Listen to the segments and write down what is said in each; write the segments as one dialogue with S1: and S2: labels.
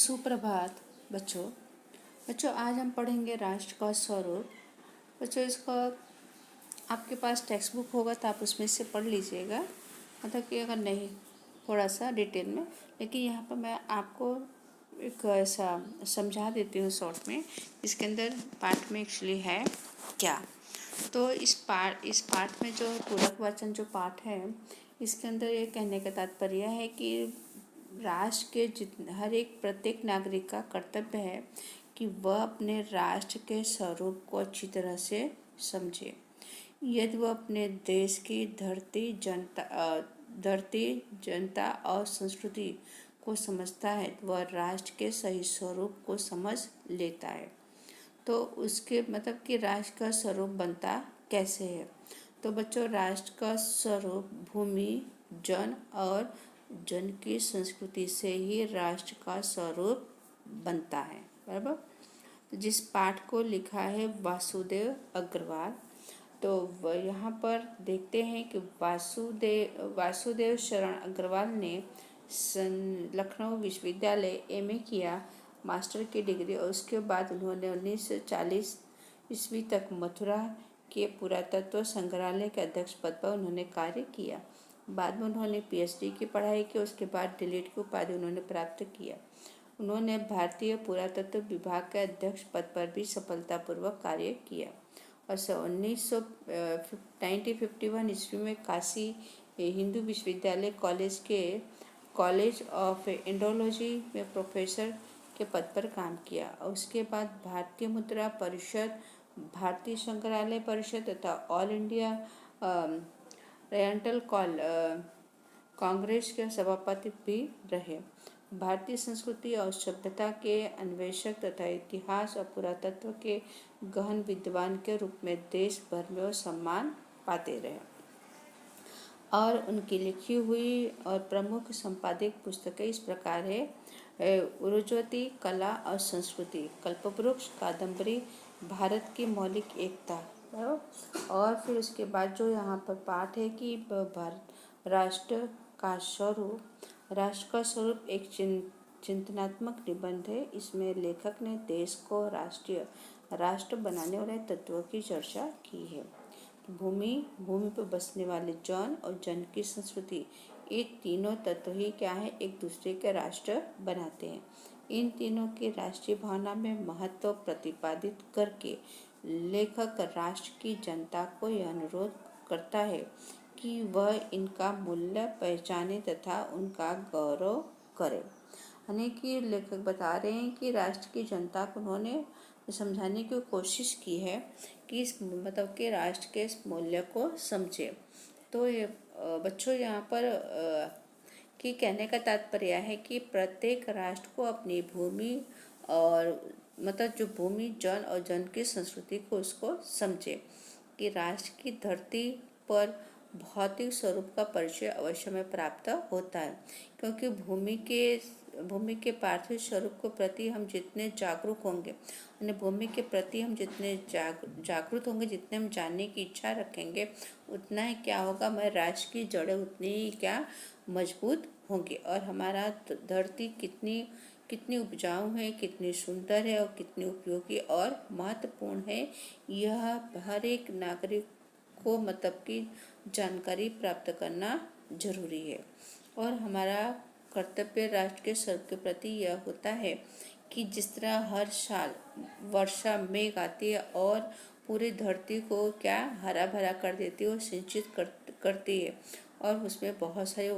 S1: सुप्रभात बच्चों। आज हम पढ़ेंगे राष्ट्र का स्वरूप। बच्चों, इसका आपके पास टेक्स्ट बुक होगा तो आप उसमें से पढ़ लीजिएगा, मतलब कि अगर नहीं थोड़ा सा डिटेल में, लेकिन यहाँ पर मैं आपको एक ऐसा समझा देती हूँ शॉर्ट में। इसके अंदर पाठ में एक्चुअली है क्या। तो इस पाठ में जो पूरक वचन जो पाठ है, इसके अंदर ये कहने का तात्पर्य है कि राष्ट्र के हर एक प्रत्येक नागरिक का कर्तव्य है कि वह अपने राष्ट्र के स्वरूप को अच्छी तरह से समझे। यदि वह अपने देश की धरती जनता और संस्कृति को समझता है तो वह राष्ट्र के सही स्वरूप को समझ लेता है। तो उसके मतलब कि राष्ट्र का स्वरूप बनता कैसे है। तो बच्चों, राष्ट्र का स्वरूप भूमि, जन और जन की संस्कृति से ही राष्ट्र का स्वरूप बनता है, बराबर। तो जिस पाठ को लिखा है वासुदेव अग्रवाल, तो यहाँ पर देखते हैं कि वासुदेव शरण अग्रवाल ने लखनऊ विश्वविद्यालय एमए किया, मास्टर की डिग्री, और उसके बाद उन्होंने 1940 ईस्वी तक मथुरा के पुरातत्व संग्रहालय के अध्यक्ष पद पर उन्होंने कार्य किया। बाद में उन्होंने पीएचडी की पढ़ाई की। उसके बाद डीलिट की उपाधि उन्होंने प्राप्त किया। उन्होंने भारतीय पुरातत्व विभाग के अध्यक्ष पद पर भी सफलतापूर्वक कार्य किया और 1951 ईस्वी में काशी हिंदू विश्वविद्यालय कॉलेज ऑफ इंडोलॉजी में प्रोफेसर के पद पर काम किया। और उसके बाद भारतीय मुद्रा परिषद, भारतीय संग्रहालय परिषद तथा ऑल इंडिया ओरिएंटल कांग्रेस के सभापति भी रहे। भारतीय संस्कृति और सभ्यता के अन्वेषक तथा इतिहास और पुरातत्व के गहन विद्वान के रूप में देश भर में वो सम्मान पाते रहे। और उनकी लिखी हुई और प्रमुख संपादित पुस्तकें इस प्रकार है: उरुज्योति, कला और संस्कृति, कल्पवृक्ष, कादम्बरी, भारत की मौलिक एकता। और फिर उसके बाद जो यहाँ पर पाठ है कि राष्ट्र का स्वरूप एक चिंतनात्मक निबंध है। इसमें लेखक ने देश को राष्ट्र बनाने वाले तत्वों की चर्चा की है। भूमि पर बसने वाले जन और जन की संस्कृति, ये तीनों तत्व ही क्या है, एक दूसरे के राष्ट्र बनाते हैं। इन तीनों की राष्ट्रीय भावना में महत्व प्रतिपादित करके लेखक राष्ट्र की जनता को यह अनुरोध करता है कि वह इनका मूल्य पहचाने तथा उनका गौरव करे। यानी कि लेखक बता रहे हैं कि राष्ट्र की जनता को उन्होंने समझाने की कोशिश की है कि मतलब कि राष्ट्र के इस मूल्य को समझे। तो ये बच्चों, यहाँ पर कि कहने का तात्पर्य है कि प्रत्येक राष्ट्र को अपनी भूमि और मतलब जो भूमि, जन और जन की संस्कृति को उसको समझे कि राष्ट्र की धरती पर भौतिक स्वरूप का परिचय अवश्य में प्राप्त होता है, क्योंकि भूमि के पार्थिव स्वरूप के प्रति हम जितने जागरूक होंगे, भूमि के प्रति हम जितने जागरूक होंगे, जितने हम जानने की इच्छा रखेंगे, उतना ही क्या होगा, हमारे राष्ट्र की जड़ें उतनी ही क्या मजबूत होंगी। और हमारा धरती कितनी उपजाऊ है, कितनी सुंदर है और कितनी उपयोगी और महत्वपूर्ण है, यह हर एक नागरिक को मतलब कि जानकारी प्राप्त करना जरूरी है। और हमारा कर्तव्य राष्ट्र के स्वरूप के प्रति यह होता है कि जिस तरह हर साल वर्षा मेघ आती है और पूरी धरती को क्या हरा भरा कर देती है और सिंचित करती है, और उसमें बहुत सारी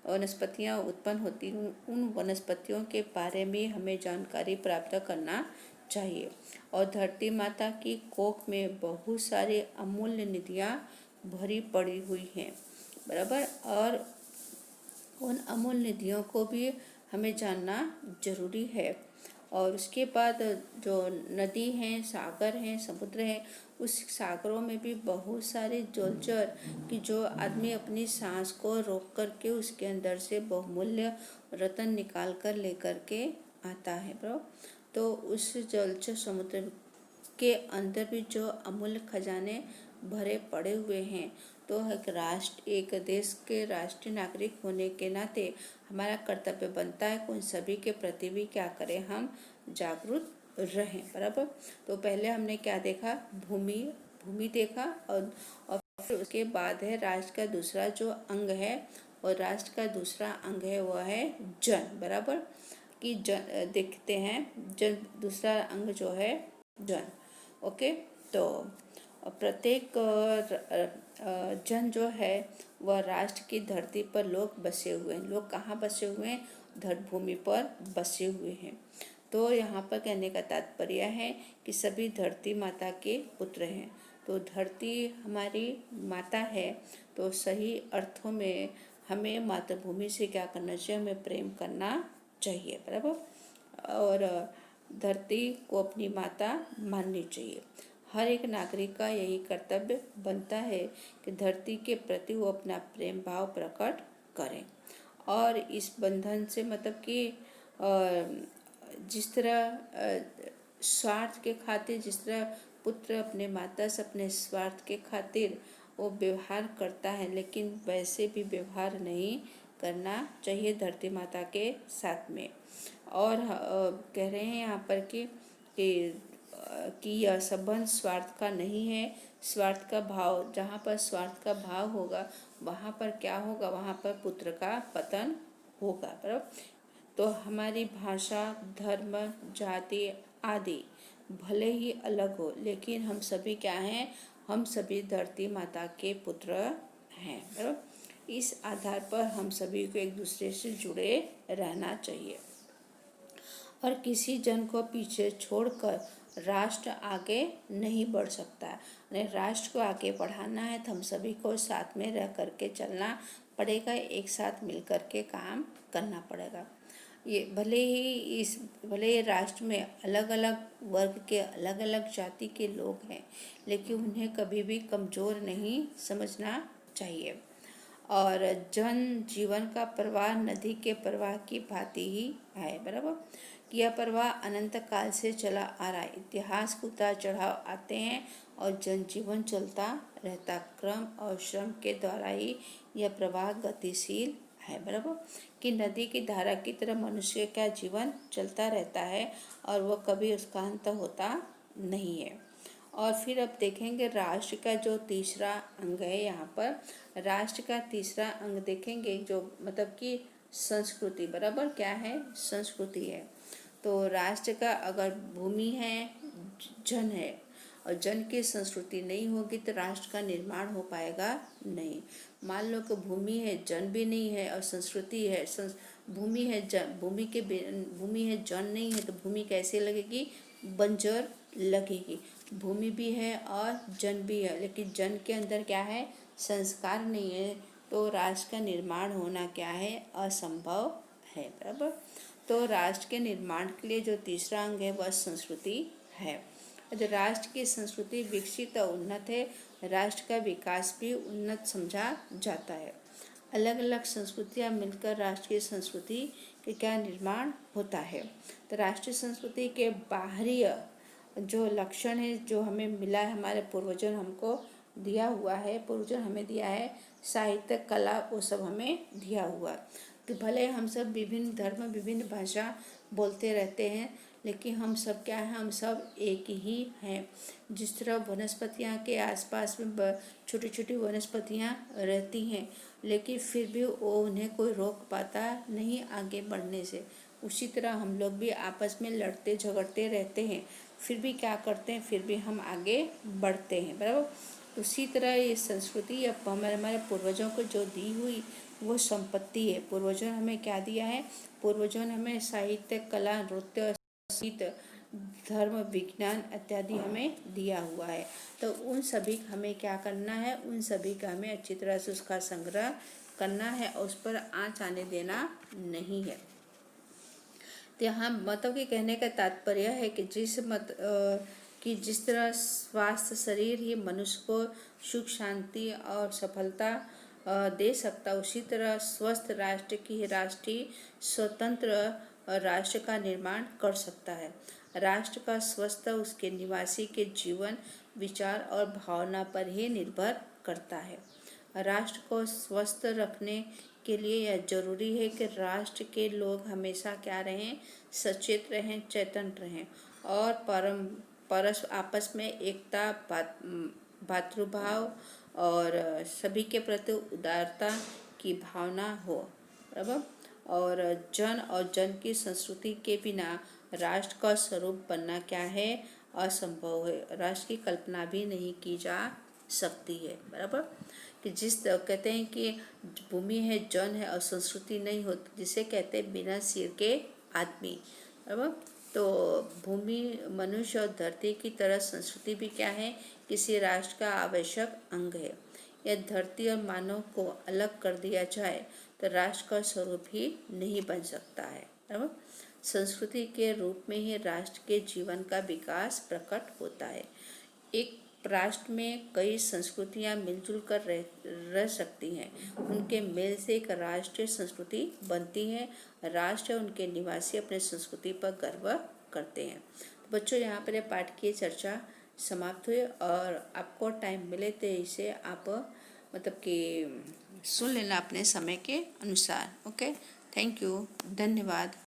S1: वनस्पतियाँ उत्पन्न होती हैं। उन वनस्पतियों के बारे में हमें जानकारी प्राप्त करना चाहिए। और धरती माता की कोख में बहुत सारे अमूल्य निधियाँ भरी पड़ी हुई हैं, बराबर। और उन अमूल्य निधियों को भी हमें जानना जरूरी है। और उसके बाद जो नदी हैं, सागर हैं, समुद्र हैं, उस सागरों में भी बहुत सारे जलचर कि जो आदमी अपनी सांस को रोक करके उसके अंदर से बहुमूल्य रत्न निकाल कर लेकर के आता है, बराबर। तो उस जलचर समुद्र के अंदर भी जो अमूल्य खजाने भरे पड़े हुए हैं, तो एक देश के राष्ट्रीय नागरिक होने के नाते हमारा कर्तव्य बनता है कि उन सभी के प्रति भी क्या करें, हम जागरूक रहें। बराबर। तो पहले हमने क्या देखा, भूमि देखा, और फिर उसके बाद है राष्ट्र का दूसरा जो अंग है, और राष्ट्र का दूसरा अंग है वह है जन। बराबर। कि जन देखते हैं, जन दूसरा अंग जो है जन। ओके। तो प्रत्येक जन जो है वह राष्ट्र की धरती पर लोग बसे हुए हैं। लोग कहाँ बसे हुए हैं, धरती पर बसे हुए हैं। तो यहाँ पर कहने का तात्पर्य है कि सभी धरती माता के पुत्र हैं। तो धरती हमारी माता है, तो सही अर्थों में हमें मातृभूमि से क्या करना चाहिए, हमें प्रेम करना चाहिए। बराबर। और धरती को अपनी माता माननी चाहिए। हर एक नागरिक का यही कर्तव्य बनता है कि धरती के प्रति वो अपना प्रेम भाव प्रकट करें। और इस बंधन से मतलब कि जिस तरह स्वार्थ के खातिर, जिस तरह पुत्र अपने माता से अपने स्वार्थ के खातिर वो व्यवहार करता है, लेकिन वैसे भी व्यवहार नहीं करना चाहिए धरती माता के साथ में। और कह रहे हैं यहाँ पर कि यह संबंध स्वार्थ का नहीं है। स्वार्थ का भाव, जहाँ पर स्वार्थ का भाव होगा वहाँ पर क्या होगा, वहाँ पर पुत्र का पतन होगा। बराबर। तो हमारी भाषा, धर्म, जाति आदि भले ही अलग हो, लेकिन हम सभी क्या हैं, हम सभी धरती माता के पुत्र हैं। बराबर। इस आधार पर हम सभी को एक दूसरे से जुड़े रहना चाहिए, और किसी जन को पीछे छोड़कर राष्ट्र आगे नहीं बढ़ सकता है। राष्ट्र को आगे बढ़ाना है तो हम सभी को साथ में रह करके चलना पड़ेगा, एक साथ मिल करके काम करना पड़ेगा। ये भले ही राष्ट्र में अलग अलग वर्ग के, अलग अलग जाति के लोग हैं, लेकिन उन्हें कभी भी कमज़ोर नहीं समझना चाहिए। और जन जीवन का प्रवाह नदी के प्रवाह की भांति ही है। बराबर। कि यह प्रवाह अनंत काल से चला आ रहा है। इतिहास के उतार चढ़ाव आते हैं और जनजीवन चलता रहता। क्रम और श्रम के द्वारा ही यह प्रवाह गतिशील है। बराबर। कि नदी की धारा की तरह मनुष्य का जीवन चलता रहता है और वह कभी उसका अंत होता नहीं है। और फिर अब देखेंगे राष्ट्र का जो तीसरा अंग है, यहाँ पर राष्ट्र का तीसरा अंग देखेंगे, जो मतलब कि संस्कृति। बराबर। क्या है, संस्कृति है। तो राष्ट्र का अगर भूमि है, जन है, और जन की संस्कृति नहीं होगी तो राष्ट्र का निर्माण हो पाएगा नहीं। मान लो कि भूमि है, जन भी नहीं है, और संस्कृति है, भूमि है, जन, भूमि है, जन नहीं है, तो भूमि कैसे लगेगी, बंजर लगेगी। भूमि भी है और जन भी है, लेकिन जन के अंदर क्या है, संस्कार नहीं है, तो राष्ट्र का निर्माण होना क्या है, असंभव है। बराबर। तो राष्ट्र के निर्माण के लिए जो तीसरा अंग है वह संस्कृति है। यदि राष्ट्र की संस्कृति विकसित और उन्नत है, राष्ट्र का विकास भी उन्नत समझा जाता है। अलग अलग संस्कृतियाँ मिलकर राष्ट्रीय संस्कृति के क्या निर्माण होता है। तो राष्ट्रीय संस्कृति के बाहरी जो लक्षण है, जो हमें मिला है, हमारे पूर्वजों ने हमको दिया हुआ है, पूर्वजों ने हमें दिया है, साहित्य, कला, वो सब हमें दिया हुआ। तो भले हम सब विभिन्न धर्म, विभिन्न भाषा बोलते रहते हैं, लेकिन हम सब क्या हैं, हम सब एक ही हैं। जिस तरह वनस्पतियाँ के आसपास में छोटी छोटी वनस्पतियाँ रहती हैं, लेकिन फिर भी वो उन्हें कोई रोक पाता नहीं आगे बढ़ने से, उसी तरह हम लोग भी आपस में लड़ते झगड़ते रहते हैं, फिर भी क्या करते हैं, फिर भी हम आगे बढ़ते हैं। बराबर। उसी तरह ये संस्कृति अब हमारे पूर्वजों को जो दी हुई वो संपत्ति है। पूर्वजों ने हमें क्या दिया है, पूर्वजों ने हमें साहित्य, कला, नृत्य, संगीत, धर्म, विज्ञान इत्यादि हमें दिया हुआ है। तो उन सभी हमें क्या करना है, उन सभी का हमें अच्छी तरह से उसका संग्रह करना है और उस पर आँच आने देना नहीं है। तो यहाँ मतलब के कहने का तात्पर्य है कि जिस तरह स्वास्थ्य शरीर ही मनुष्य को सुख, शांति और सफलता दे सकता, उसी तरह स्वस्थ राष्ट्र की राष्ट्रीय स्वतंत्र राष्ट्र का निर्माण कर सकता है। राष्ट्र का स्वस्थ उसके निवासी के जीवन, विचार और भावना पर ही निर्भर करता है। राष्ट्र को स्वस्थ रखने के लिए यह जरूरी है कि राष्ट्र के लोग हमेशा क्या रहें, सचेत रहें, चेतन रहें और आपस में एकता, भातृभाव और सभी के प्रति उदारता की भावना हो। बराबर। और जन की संस्कृति के बिना राष्ट्र का स्वरूप बनना क्या है, असंभव है। राष्ट्र की कल्पना भी नहीं की जा सकती है। बराबर। कि कहते हैं कि भूमि है, जन है और संस्कृति नहीं होती, जिसे कहते हैं बिना सिर के आदमी। बराबर। तो भूमि, मनुष्य और धरती की तरह संस्कृति भी क्या है, किसी राष्ट्र का आवश्यक अंग है। यह धरती और मानव को अलग कर दिया जाए तो राष्ट्र का स्वरूप ही नहीं बन सकता है। बराबर। संस्कृति के रूप में ही राष्ट्र के जीवन का विकास प्रकट होता है। एक राष्ट्र में कई संस्कृतियां मिलजुल कर रह सकती हैं। उनके मेल से एक राष्ट्रीय संस्कृति बनती है। राष्ट्र और उनके निवासी अपने संस्कृति पर गर्व करते हैं। तो बच्चों, यहाँ पर पाठ की चर्चा समाप्त हुई और आपको टाइम मिले तो इसे आप मतलब कि सुन लेना अपने समय के अनुसार। ओके, थैंक यू, धन्यवाद।